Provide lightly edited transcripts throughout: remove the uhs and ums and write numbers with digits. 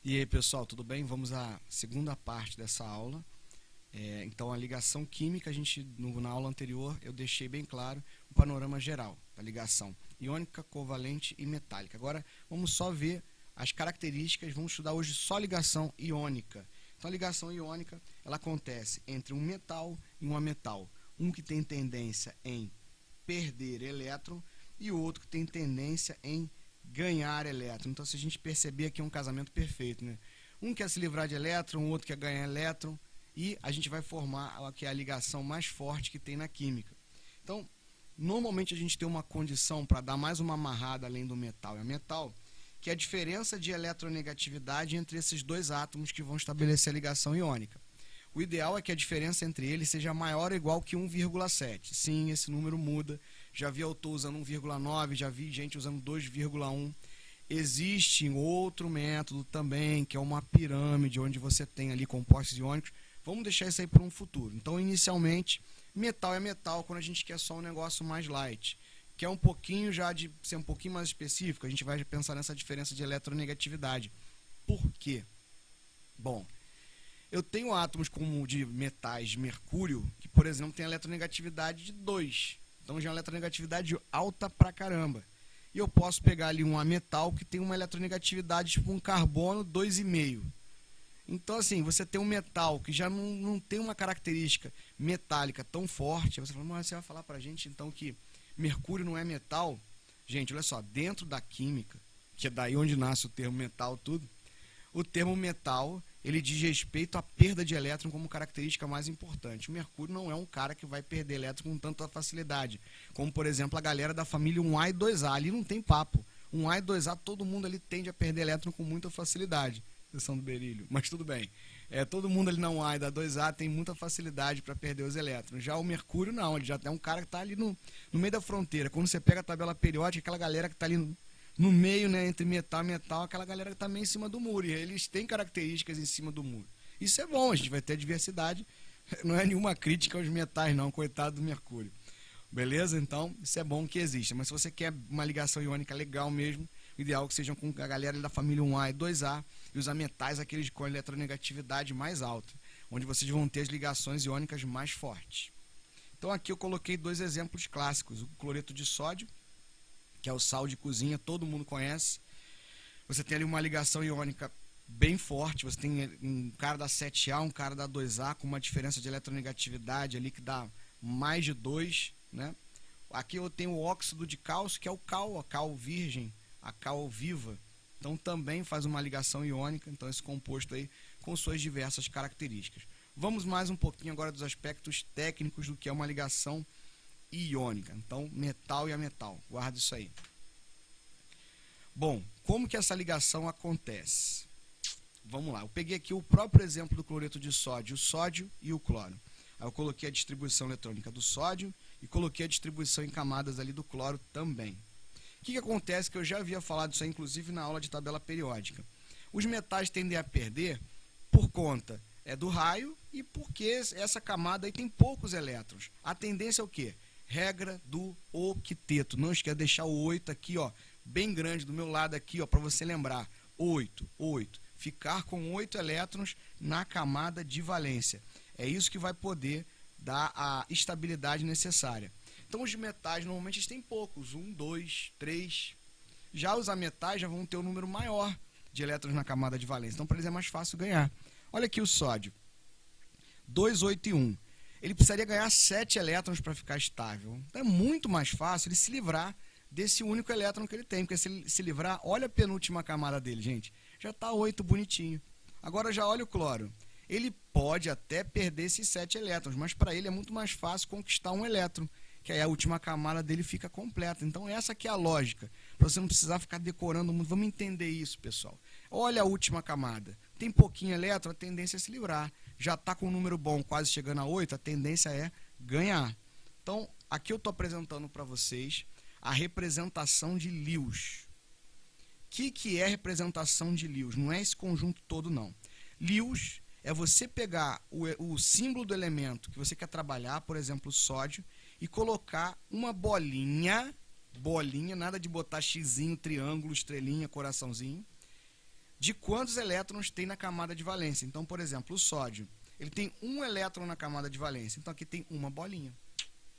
E aí, pessoal, tudo bem? Vamos à segunda parte dessa aula. Então, a ligação química, na aula anterior, eu deixei bem claro o panorama geral da ligação iônica, covalente e metálica. Agora, vamos só ver as características, vamos estudar hoje só ligação iônica. Então, a ligação iônica, ela acontece entre um metal e um ametal. Um que tem tendência em perder elétron e o outro que tem tendência em ganhar elétron. Então, se a gente perceber aqui é um casamento perfeito, né? Um quer se livrar de elétron, o outro quer ganhar elétron, e a gente vai formar aqui a ligação mais forte que tem na química. Então, normalmente a gente tem uma condição para dar mais uma amarrada além do metal e ametal, que é a diferença de eletronegatividade entre esses dois átomos que vão estabelecer a ligação iônica. O ideal é que a diferença entre eles seja maior ou igual que 1,7. Sim, esse número muda. Já vi autor usando 1,9, já vi gente usando 2,1. Existe outro método também, que é uma pirâmide, onde você tem ali compostos iônicos. Vamos deixar isso aí para um futuro. Então, inicialmente, metal é metal quando a gente quer só um negócio mais light. Que é um pouquinho já de ser um pouquinho mais específico, a gente vai pensar nessa diferença de eletronegatividade. Por quê? Bom, eu tenho átomos como de metais de mercúrio, que, por exemplo, tem eletronegatividade de 2. Então, já é uma eletronegatividade alta pra caramba. E eu posso pegar ali um ametal que tem uma eletronegatividade tipo um carbono 2,5. Então, assim, você tem um metal que já não tem uma característica metálica tão forte. Você fala, mas você vai falar pra gente, então, que mercúrio não é metal? Gente, olha só, dentro da química, que é daí onde nasce o termo metal tudo, o termo metal, ele diz respeito à perda de elétron como característica mais importante. O mercúrio não é um cara que vai perder elétron com tanta facilidade, como, por exemplo, a galera da família 1A e 2A. Ali não tem papo. 1A e 2A, todo mundo ali tende a perder elétron com muita facilidade. Exceção do berílio, mas tudo bem. Todo mundo ali na 1A e da 2A tem muita facilidade para perder os elétrons. Já o mercúrio não, ele já é um cara que está ali no meio da fronteira. Quando você pega a tabela periódica, aquela galera que está ali no meio, né, entre metal e metal, aquela galera que está meio em cima do muro. E eles têm características em cima do muro. Isso é bom, a gente vai ter diversidade. Não é nenhuma crítica aos metais, não, coitado do mercúrio. Beleza? Então, isso é bom que exista. Mas se você quer uma ligação iônica legal mesmo, o ideal é que sejam com a galera da família 1A e 2A e os metais, aqueles com eletronegatividade mais alta, onde vocês vão ter as ligações iônicas mais fortes. Então aqui eu coloquei dois exemplos clássicos. O cloreto de sódio, que é o sal de cozinha, todo mundo conhece. Você tem ali uma ligação iônica bem forte, você tem um cara da 7A, um cara da 2A, com uma diferença de eletronegatividade ali que dá mais de 2, né? Aqui eu tenho o óxido de cálcio, que é o cal, a cal virgem, a cal viva. Então também faz uma ligação iônica, então esse composto aí com suas diversas características. Vamos mais um pouquinho agora dos aspectos técnicos do que é uma ligação iônica. Então, metal e ametal, guarda isso aí. Bom, como que essa ligação acontece? Vamos lá, eu peguei aqui o próprio exemplo do cloreto de sódio, o sódio e o cloro. Aí eu coloquei a distribuição eletrônica do sódio e coloquei a distribuição em camadas ali do cloro também. O que acontece, que eu já havia falado isso aí, inclusive na aula de tabela periódica. Os metais tendem a perder por conta do raio e porque essa camada aí tem poucos elétrons. A tendência é o quê? Regra do octeto. Não esqueça de deixar o 8 aqui, ó, bem grande do meu lado aqui, ó, para você lembrar. 8, 8. Ficar com 8 elétrons na camada de valência. É isso que vai poder dar a estabilidade necessária. Então, os metais, normalmente, eles têm poucos. 1, 2, 3. Já os ametais já vão ter um número maior de elétrons na camada de valência. Então, para eles é mais fácil ganhar. Olha aqui o sódio. 2, 8 e 1. Ele precisaria ganhar 7 elétrons para ficar estável. Então, é muito mais fácil ele se livrar desse único elétron que ele tem. Porque se ele se livrar, olha a penúltima camada dele, gente. Já está 8 bonitinho. Agora já olha o cloro. Ele pode até perder esses 7 elétrons, mas para ele é muito mais fácil conquistar um elétron, que aí a última camada dele fica completa. Então essa aqui é a lógica, para você não precisar ficar decorando muito. Vamos entender isso, pessoal. Olha a última camada. Tem pouquinho elétron, a tendência é se livrar. Já está com um número bom, quase chegando a 8, a tendência é ganhar. Então, aqui eu estou apresentando para vocês a representação de Lewis. O que é representação de Lewis? Não é esse conjunto todo, não. Lewis é você pegar o símbolo do elemento que você quer trabalhar, por exemplo, o sódio, e colocar uma bolinha, nada de botar xizinho, triângulo, estrelinha, coraçãozinho, de quantos elétrons tem na camada de valência. Então, por exemplo, o sódio, ele tem um elétron na camada de valência. Então, aqui tem uma bolinha.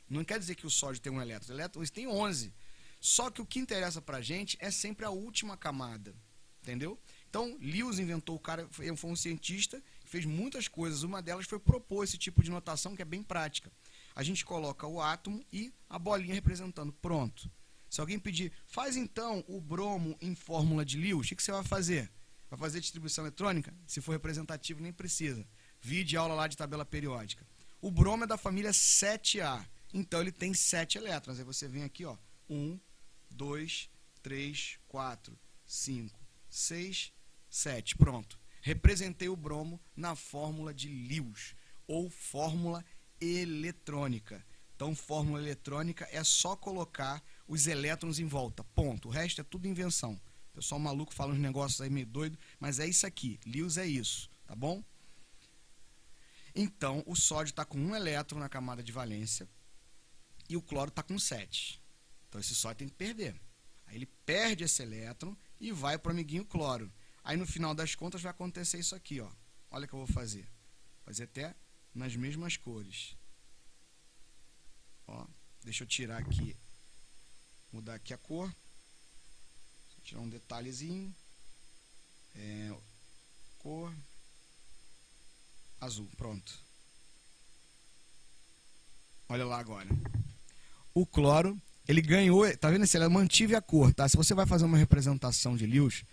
Não quer dizer que o sódio tem um elétron. Elétrons tem 11. Só que o que interessa pra gente é sempre a última camada. Entendeu? Então, Lewis inventou, o cara foi um cientista, fez muitas coisas. Uma delas foi propor esse tipo de notação que é bem prática. A gente coloca o átomo e a bolinha representando. Pronto. Se alguém pedir, faz então o bromo em fórmula de Lewis, o que você vai fazer? Vai fazer distribuição eletrônica? Se for representativo, nem precisa. Vide aula lá de tabela periódica. O bromo é da família 7A. Então, ele tem 7 elétrons. Aí você vem aqui, ó, 1, 2, 3, 4, 5, 6, 7. Pronto. Representei o bromo na fórmula de Lewis, ou fórmula eletrônica. Então, fórmula eletrônica é só colocar os elétrons em volta. Ponto. O resto é tudo invenção. O pessoal maluco fala uns negócios aí meio doido, mas é isso aqui. Lewis é isso, tá bom? Então, o sódio está com 1 elétron na camada de valência e o cloro está com 7. Então, esse sódio tem que perder. Aí ele perde esse elétron e vai para o amiguinho cloro. Aí, no final das contas, vai acontecer isso aqui, ó. Olha o que eu vou fazer. Vou fazer até nas mesmas cores. Ó, deixa eu tirar aqui, mudar aqui a cor. Vou tirar um detalhezinho. Cor azul, pronto. Olha lá agora. O cloro, ele ganhou, tá vendo? Ele mantive a cor, tá? Se você vai fazer uma representação de Lewis,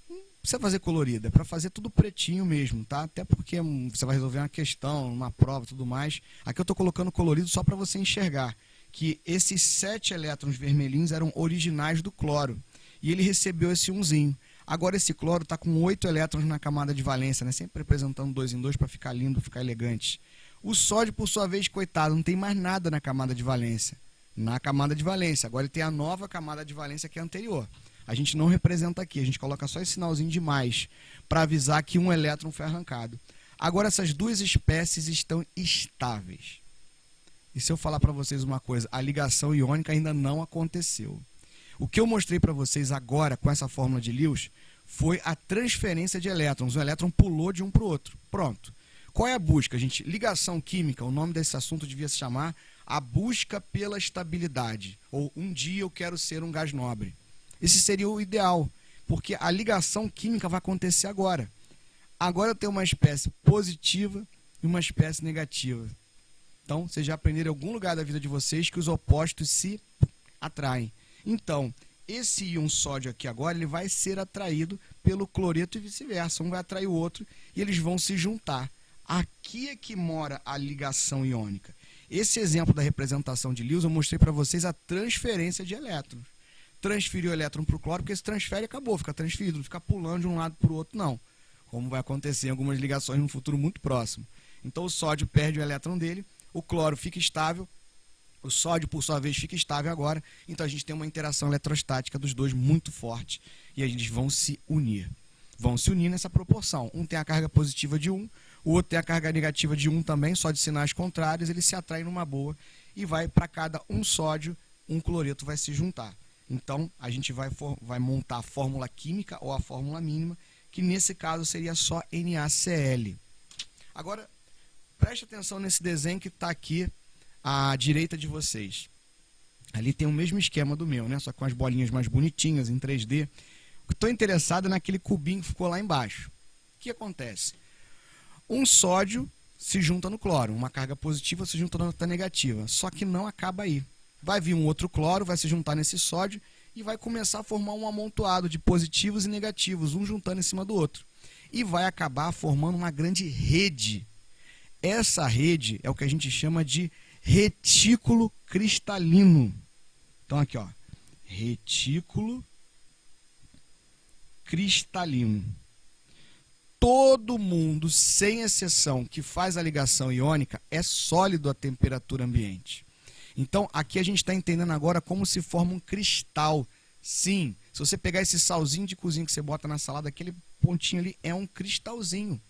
não precisa fazer colorida, é para fazer tudo pretinho mesmo, tá? Até porque você vai resolver uma questão, uma prova e tudo mais. Aqui eu tô colocando colorido só para você enxergar que esses 7 elétrons vermelhinhos eram originais do cloro. E ele recebeu esse umzinho. Agora esse cloro está com 8 elétrons na camada de valência, né? Sempre representando 2 em 2 para ficar lindo, ficar elegante. O sódio, por sua vez, coitado, não tem mais nada na camada de valência. Na camada de valência. Agora ele tem a nova camada de valência que é anterior. A gente não representa aqui, a gente coloca só esse sinalzinho de mais para avisar que um elétron foi arrancado. Agora essas duas espécies estão estáveis. E se eu falar para vocês uma coisa, a ligação iônica ainda não aconteceu. O que eu mostrei para vocês agora com essa fórmula de Lewis foi a transferência de elétrons. O elétron pulou de um para o outro. Pronto. Qual é a busca, gente? Ligação química, o nome desse assunto devia se chamar a busca pela estabilidade. Ou um dia eu quero ser um gás nobre. Esse seria o ideal, porque a ligação química vai acontecer agora. Agora eu tenho uma espécie positiva e uma espécie negativa. Então, vocês já aprenderam em algum lugar da vida de vocês que os opostos se atraem. Então, esse íon sódio aqui agora, ele vai ser atraído pelo cloreto e vice-versa. Um vai atrair o outro e eles vão se juntar. Aqui é que mora a ligação iônica. Esse exemplo da representação de Lewis, eu mostrei para vocês a transferência de elétrons. Transferiu o elétron para o cloro, porque se transfere e acabou, fica transferido, não fica pulando de um lado para o outro, não. Como vai acontecer em algumas ligações no futuro muito próximo. Então o sódio perde o elétron dele, o cloro fica estável, o sódio, por sua vez, fica estável agora. Então a gente tem uma interação eletrostática dos dois muito forte e eles vão se unir. Vão se unir nessa proporção. Um tem a carga positiva de 1, o outro tem a carga negativa de 1 também, só de sinais contrários, eles se atraem numa boa e vai para cada um sódio, um cloreto vai se juntar. Então, a gente vai montar a fórmula química ou a fórmula mínima, que nesse caso seria só NaCl. Agora, preste atenção nesse desenho que está aqui à direita de vocês. Ali tem o mesmo esquema do meu, né? Só com as bolinhas mais bonitinhas em 3D. Estou interessado naquele cubinho que ficou lá embaixo. O que acontece? Um sódio se junta no cloro, uma carga positiva se junta na outra negativa, só que não acaba aí. Vai vir um outro cloro, vai se juntar nesse sódio e vai começar a formar um amontoado de positivos e negativos, um juntando em cima do outro. E vai acabar formando uma grande rede. Essa rede é o que a gente chama de retículo cristalino. Então aqui, ó, retículo cristalino. Todo mundo, sem exceção, que faz a ligação iônica é sólido à temperatura ambiente. Então, aqui a gente está entendendo agora como se forma um cristal. Sim, se você pegar esse salzinho de cozinha que você bota na salada, aquele pontinho ali é um cristalzinho.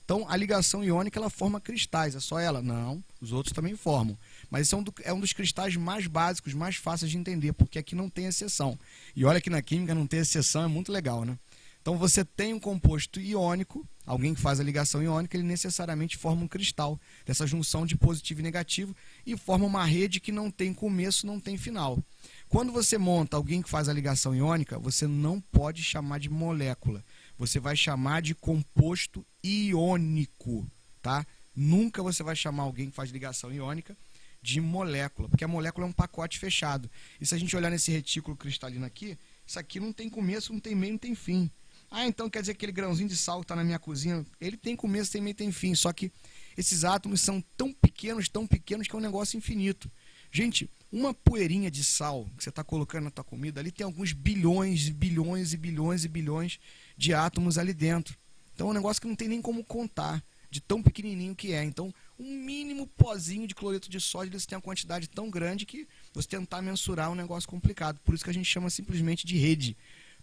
Então, a ligação iônica, ela forma cristais. É só ela? Não, os outros também formam. Mas esse é um dos cristais mais básicos, mais fáceis de entender, porque aqui não tem exceção. E olha que na química não tem exceção, é muito legal, né? Então você tem um composto iônico, alguém que faz a ligação iônica, ele necessariamente forma um cristal dessa junção de positivo e negativo e forma uma rede que não tem começo, não tem final. Quando você monta alguém que faz a ligação iônica, você não pode chamar de molécula, você vai chamar de composto iônico, tá? Nunca você vai chamar alguém que faz ligação iônica de molécula, porque a molécula é um pacote fechado. E se a gente olhar nesse retículo cristalino aqui, isso aqui não tem começo, não tem meio, não tem fim. Ah, então quer dizer que aquele grãozinho de sal que está na minha cozinha, ele tem começo, tem meio, tem fim. Só que esses átomos são tão pequenos que é um negócio infinito. Gente, uma poeirinha de sal que você está colocando na tua comida, ali tem alguns bilhões e bilhões e bilhões e bilhões de átomos ali dentro. Então é um negócio que não tem nem como contar, de tão pequenininho que é. Então, um mínimo pozinho de cloreto de sódio, você tem uma quantidade tão grande que você tentar mensurar é um negócio complicado. Por isso que a gente chama simplesmente de rede.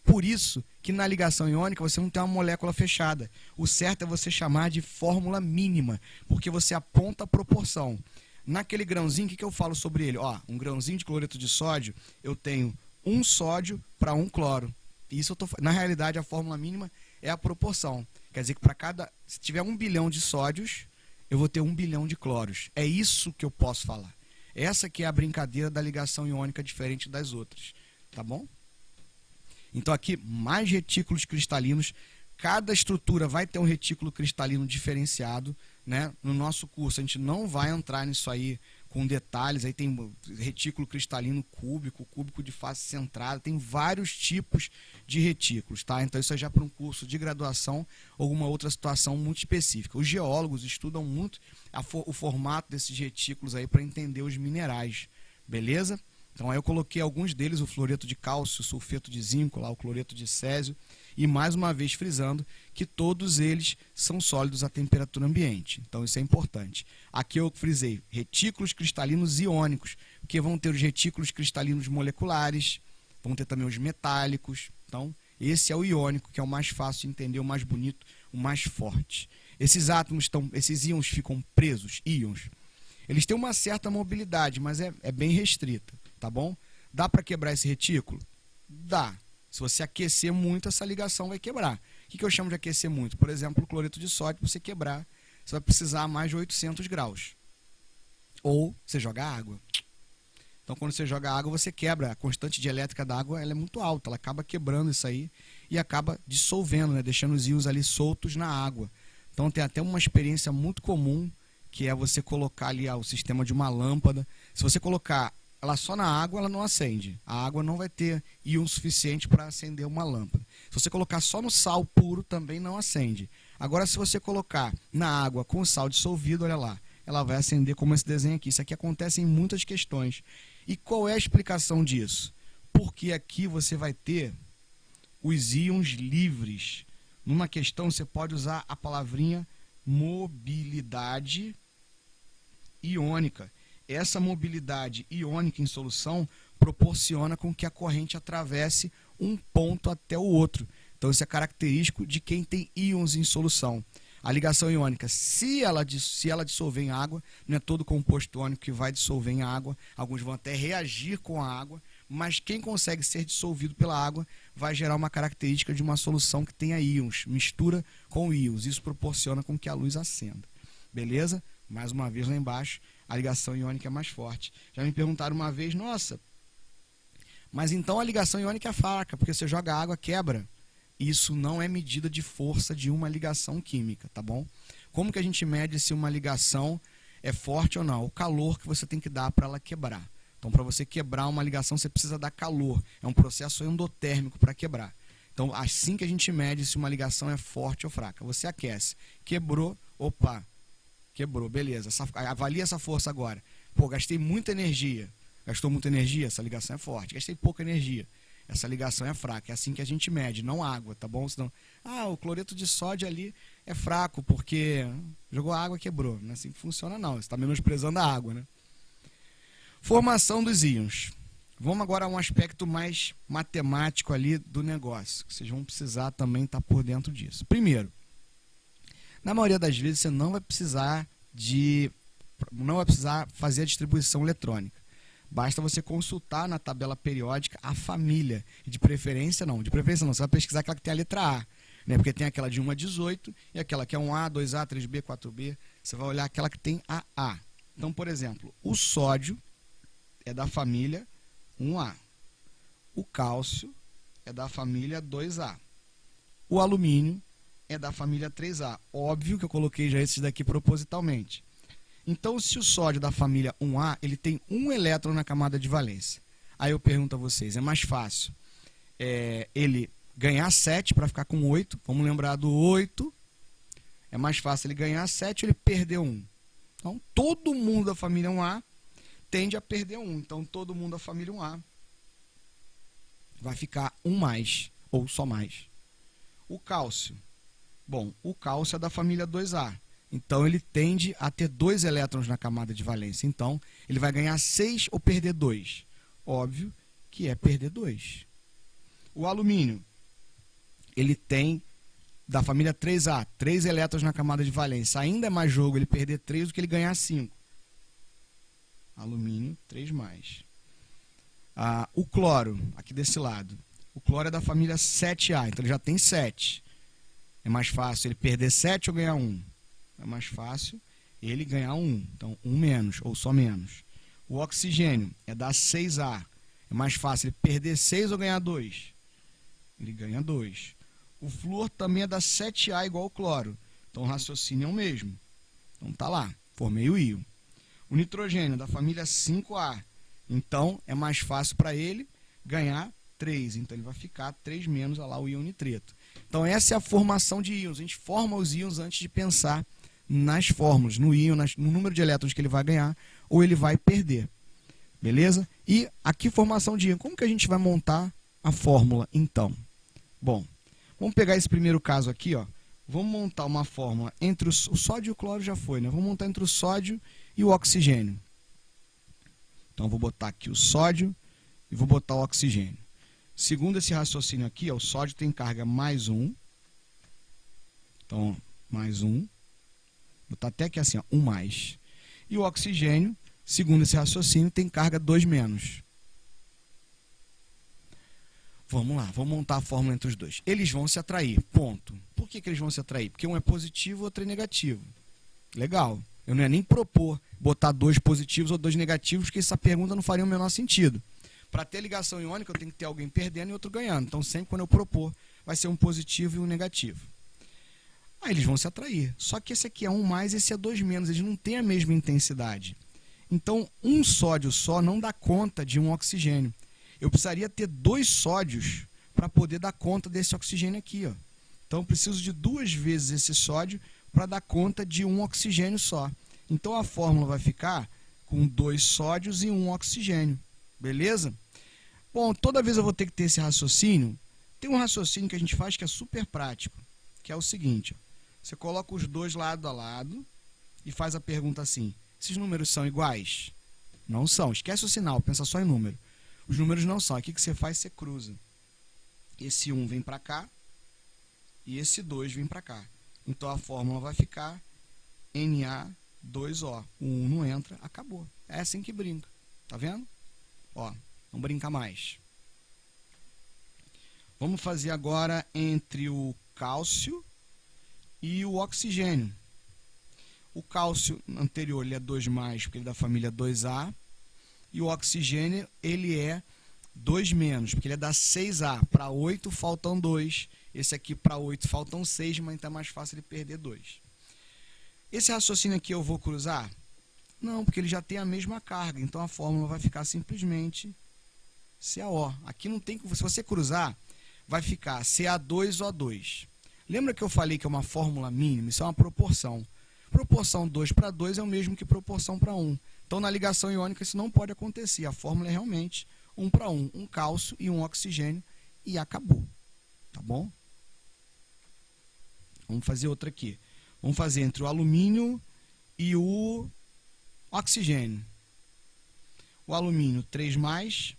Por isso que na ligação iônica você não tem uma molécula fechada. O certo é você chamar de fórmula mínima, porque você aponta a proporção. Naquele grãozinho, o que eu falo sobre ele? Ó, um grãozinho de cloreto de sódio, eu tenho um sódio para um cloro. Isso na realidade, a fórmula mínima é a proporção. Quer dizer que para se tiver 1 bilhão de sódios, eu vou ter 1 bilhão de cloros. É isso que eu posso falar. Essa que é a brincadeira da ligação iônica diferente das outras. Tá bom? Então aqui, mais retículos cristalinos. Cada estrutura vai ter um retículo cristalino diferenciado, né? No nosso curso a gente não vai entrar nisso aí com detalhes. Aí tem retículo cristalino cúbico, cúbico de face centrada, tem vários tipos de retículos, tá? Então isso é já para um curso de graduação ou alguma outra situação muito específica. Os geólogos estudam muito o formato desses retículos aí para entender os minerais, beleza? Então aí eu coloquei alguns deles, o fluoreto de cálcio, o sulfeto de zinco, lá, o cloreto de césio, e mais uma vez frisando que todos eles são sólidos à temperatura ambiente. Então isso é importante. Aqui eu frisei retículos cristalinos iônicos, porque vão ter os retículos cristalinos moleculares, vão ter também os metálicos. Então esse é o iônico, que é o mais fácil de entender, o mais bonito, o mais forte. Esses átomos esses íons ficam presos, íons. Eles têm uma certa mobilidade, mas é bem restrita, tá bom? Dá para quebrar esse retículo? Dá. Se você aquecer muito, essa ligação vai quebrar. O que eu chamo de aquecer muito? Por exemplo, o cloreto de sódio, para você quebrar, você vai precisar mais de 800 graus. Ou você joga água. Então, quando você joga água, você quebra. A constante dielétrica da água ela é muito alta, ela acaba quebrando isso aí e acaba dissolvendo, né? Deixando os íons ali soltos na água. Então, tem até uma experiência muito comum, que é você colocar ali o sistema de uma lâmpada. Se você colocar ela só na água, ela não acende. A água não vai ter íon suficiente para acender uma lâmpada. Se você colocar só no sal puro, também não acende. Agora, se você colocar na água com sal dissolvido, olha lá, ela vai acender como esse desenho aqui. Isso aqui acontece em muitas questões. E qual é a explicação disso? Porque aqui você vai ter os íons livres. Numa questão, você pode usar a palavrinha mobilidade iônica. Essa mobilidade iônica em solução proporciona com que a corrente atravesse um ponto até o outro. Então isso é característico de quem tem íons em solução. A ligação iônica, se ela dissolver em água, não é todo composto iônico que vai dissolver em água, alguns vão até reagir com a água, mas quem consegue ser dissolvido pela água vai gerar uma característica de uma solução que tenha íons, mistura com íons. Isso proporciona com que a luz acenda. Beleza? Mais uma vez lá embaixo, a ligação iônica é mais forte. Já me perguntaram uma vez, nossa, mas então a ligação iônica é fraca, porque você joga água, quebra. Isso não é medida de força de uma ligação química, tá bom? Como que a gente mede se uma ligação é forte ou não? O calor que você tem que dar para ela quebrar. Então, para você quebrar uma ligação, você precisa dar calor. É um processo endotérmico para quebrar. Então, assim que a gente mede se uma ligação é forte ou fraca. Você aquece. Quebrou, opa, quebrou, beleza. Avalia essa força agora. Pô, gastei muita energia. Gastou muita energia? Essa ligação é forte. Gastei pouca energia. Essa ligação é fraca. É assim que a gente mede, não água, tá bom? Senão, o cloreto de sódio ali é fraco porque jogou água e quebrou. Não é assim que funciona, não. Você está menosprezando a água, né? Formação dos íons. Vamos agora a um aspecto mais matemático ali do negócio, que vocês vão precisar também estar por dentro disso. Primeiro, na maioria das vezes você não vai precisar fazer a distribuição eletrônica. Basta você consultar na tabela periódica a família. E de preferência não, você vai pesquisar aquela que tem a letra A. né? Porque tem aquela de 1 a 18 e aquela que é 1A, 2A, 3B, 4B. Você vai olhar aquela que tem AA. Então, por exemplo, o sódio é da família 1A. O cálcio é da família 2A. O alumínio é da família 3A. Óbvio que eu coloquei já esses daqui propositalmente. Então, se o sódio é da família 1A, ele tem um elétron na camada de valência. Aí eu pergunto a vocês, é mais fácil ele ganhar 7 para ficar com 8? Vamos lembrar do 8. É mais fácil ele ganhar 7 ou ele perder 1? Então, todo mundo da família 1A tende a perder 1. Então, todo mundo da família 1A vai ficar 1 mais, ou só mais. O cálcio. Bom, o cálcio é da família 2A. Então, ele tende a ter 2 elétrons na camada de valência. Então, ele vai ganhar 6 ou perder 2. Óbvio que é perder 2. O alumínio, ele tem, da família 3A, 3 elétrons na camada de valência. Ainda é mais jogo ele perder 3 do que ele ganhar 5. Alumínio, 3 mais. O cloro, aqui desse lado. O cloro é da família 7A, então ele já tem 7. É mais fácil ele perder 7 ou ganhar 1? É mais fácil ele ganhar 1. Então, 1 menos, ou só menos. O oxigênio é da 6A. É mais fácil ele perder 6 ou ganhar 2? Ele ganha 2. O flúor também é da 7A, igual ao cloro. Então, o raciocínio é o mesmo. Então, tá lá. Formei o íon. O nitrogênio, da família 5A. Então, é mais fácil para ele ganhar 3. Então, ele vai ficar 3 menos, olha lá, o íon nitreto. Então, essa é a formação de íons. A gente forma os íons antes de pensar nas fórmulas, no íon, no número de elétrons que ele vai ganhar ou ele vai perder. Beleza? E aqui, formação de íon. Como que a gente vai montar a fórmula, então? Bom, vamos pegar esse primeiro caso aqui, ó. Vamos montar uma fórmula entre o sódio e o cloro já foi, né? Vamos montar entre o sódio e o oxigênio. Então, vou botar aqui o sódio e vou botar o oxigênio. Segundo esse raciocínio aqui, ó, o sódio tem carga mais 1. Então, mais 1. Vou botar até aqui assim, ó, 1 mais. E o oxigênio, segundo esse raciocínio, tem carga 2 menos. Vamos lá, vamos montar a fórmula entre os dois. Eles vão se atrair, ponto. Por que eles vão se atrair? Porque um é positivo e o outro é negativo. Legal. Eu não ia nem propor botar 2 positivos ou 2 negativos, porque essa pergunta não faria o menor sentido. Para ter ligação iônica, eu tenho que ter alguém perdendo e outro ganhando. Então, sempre quando eu propor, vai ser um positivo e um negativo. Aí eles vão se atrair. Só que esse aqui é 1 mais, esse é 2 menos. Eles não têm a mesma intensidade. Então, um sódio só não dá conta de um oxigênio. Eu precisaria ter 2 sódios para poder dar conta desse oxigênio aqui, ó. Então, eu preciso de 2 vezes esse sódio para dar conta de um oxigênio só. Então, a fórmula vai ficar com 2 sódios e 1 oxigênio. Beleza? Bom, toda vez eu vou ter que ter esse raciocínio. Tem um raciocínio que a gente faz que é super prático, que é o seguinte. Ó. Você coloca os dois lado a lado e faz a pergunta assim. Esses números são iguais? Não são. Esquece o sinal, pensa só em número. Os números não são. Aqui que você faz, você cruza. Esse 1 vem para cá e esse 2 vem para cá. Então, a fórmula vai ficar Na2O. O 1 não entra, acabou. É assim que brinca. Tá vendo? Ó, não brinca mais. Vamos fazer agora entre o cálcio e o oxigênio. O cálcio anterior ele é 2 mais, porque ele é da família 2A. E o oxigênio, ele é 2 menos, porque ele é da 6A. Para 8 faltam 2. Esse aqui para 8 faltam 6, mas então é mais fácil ele perder 2. Esse raciocínio aqui eu vou cruzar? Não, porque ele já tem a mesma carga. Então a fórmula vai ficar simplesmente CaO. Aqui não tem, se você cruzar, vai ficar Ca2O2. Lembra que eu falei que é uma fórmula mínima? Isso é uma proporção. Proporção 2 para 2 é o mesmo que proporção para 1. Então, na ligação iônica, isso não pode acontecer. A fórmula é realmente 1 para 1. Um cálcio e um oxigênio e acabou. Tá bom? Vamos fazer outra aqui. Vamos fazer entre o alumínio e o oxigênio. O alumínio 3 mais,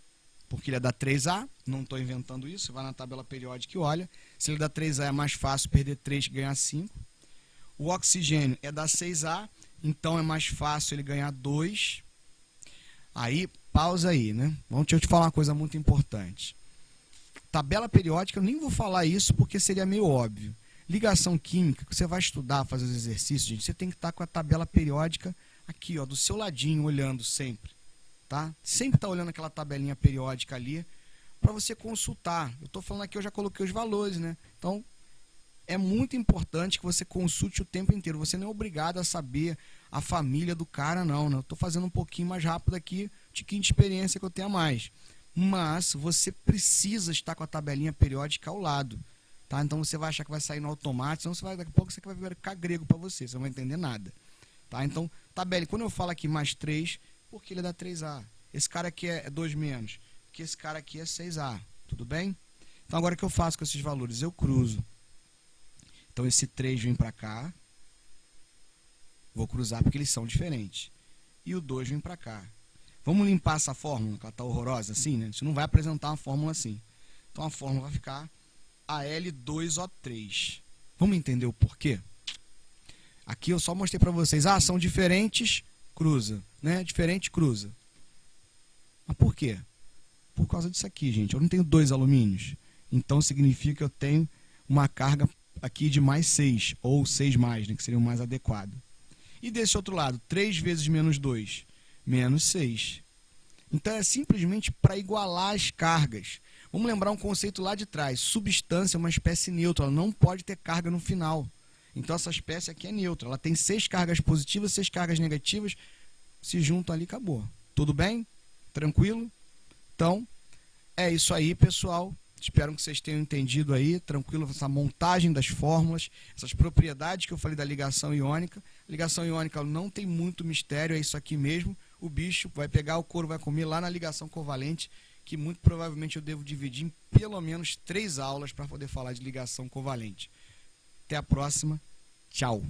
porque ele é da 3A. Não estou inventando isso. Você vai na tabela periódica e olha. Se ele é da 3A é mais fácil perder 3 que ganhar 5. O oxigênio é da 6A. Então, é mais fácil ele ganhar 2. Aí, pausa aí, né? Deixa eu te falar uma coisa muito importante. tabela periódica, eu nem vou falar isso porque seria meio óbvio. Ligação química, que você vai estudar, fazer os exercícios, gente, você tem que estar com a tabela periódica aqui, ó, do seu ladinho, olhando sempre. Tá? Sempre tá olhando aquela tabelinha periódica ali para você consultar. Eu estou falando aqui, eu já coloquei os valores, né? Então, é muito importante que você consulte o tempo inteiro. Você não é obrigado a saber a família do cara, não. Né? Eu estou fazendo um pouquinho mais rápido aqui, tiquinho de experiência que eu tenho a mais. Mas você precisa estar com a tabelinha periódica ao lado. Tá? Então você vai achar que vai sair no automático, senão você vai, daqui a pouco você vai ficar grego para você, você não vai entender nada. Tá? Então, tabela, quando eu falo aqui mais 3, porque ele é da 3A. Esse cara aqui é 2 menos, porque esse cara aqui é 6A. Tudo bem? Então agora o que eu faço com esses valores? Eu cruzo. Então esse 3 vem para cá. Vou cruzar porque eles são diferentes. E o 2 vem para cá. Vamos limpar essa fórmula, que ela está horrorosa assim, né? A gente não vai apresentar uma fórmula assim. Então a fórmula vai ficar AL2O3. Vamos entender o porquê? Aqui eu só mostrei para vocês. Ah, são diferentes, cruza. Né? Diferente, cruza. Mas por quê? Por causa disso aqui, gente. Eu não tenho 2 alumínios. Então significa que eu tenho uma carga aqui de mais 6. Ou 6 mais, né? Que seria o mais adequado. E desse outro lado, 3 vezes menos 2. Menos 6. Então é simplesmente para igualar as cargas. Vamos lembrar um conceito lá de trás. Substância é uma espécie neutra. Ela não pode ter carga no final. Então essa espécie aqui é neutra. Ela tem 6 cargas positivas, 6 cargas negativas. Se juntam ali, acabou. Tudo bem? Tranquilo? Então, é isso aí, pessoal. Espero que vocês tenham entendido aí, tranquilo, essa montagem das fórmulas, essas propriedades que eu falei da ligação iônica. A ligação iônica não tem muito mistério, é isso aqui mesmo. O bicho vai pegar, o couro vai comer lá na ligação covalente, que muito provavelmente eu devo dividir em pelo menos 3 aulas para poder falar de ligação covalente. Até a próxima. Tchau.